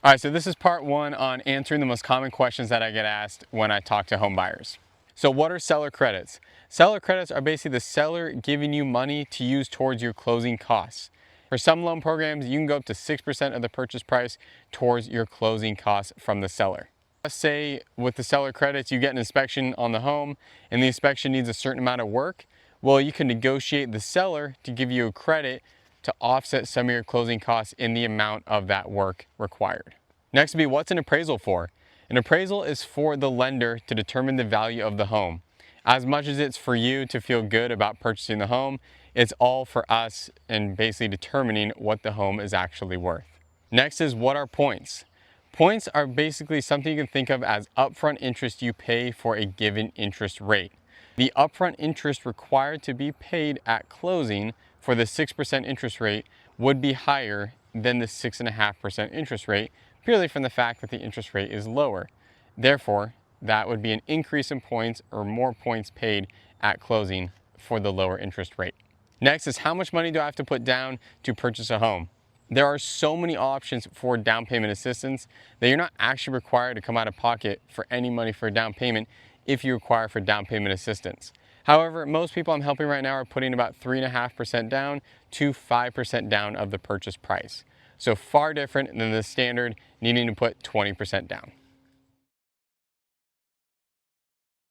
All right, so this is part one on answering the most common questions that I get asked when I talk to home buyers. So what are seller credits? Seller credits are basically the seller giving you money to use towards your closing costs. For some loan programs, you can go up to 6% of the purchase price towards your closing costs from the seller. Let's say with the seller credits, you get an inspection on the home and the inspection needs a certain amount of work. Well, you can negotiate the seller to give you a credit to offset some of your closing costs in the amount of that work required. Next would be, what's an appraisal for? An appraisal is for the lender to determine the value of the home. As much as it's for you to feel good about purchasing the home, it's all for us in basically determining what the home is actually worth. Next is, what are points? Points are basically something you can think of as upfront interest you pay for a given interest rate. The upfront interest required to be paid at closing for the 6% interest rate would be higher than the 6.5% interest rate, purely from the fact that the interest rate is lower. Therefore, that would be an increase in points or more points paid at closing for the lower interest rate. Next is, how much money do I have to put down to purchase a home? There are so many options for down payment assistance that you're not actually required to come out of pocket for any money for a down payment if you require for down payment assistance. However, most people I'm helping right now are putting about 3.5% down to 5% down of the purchase price. So far different than the standard needing to put 20% down.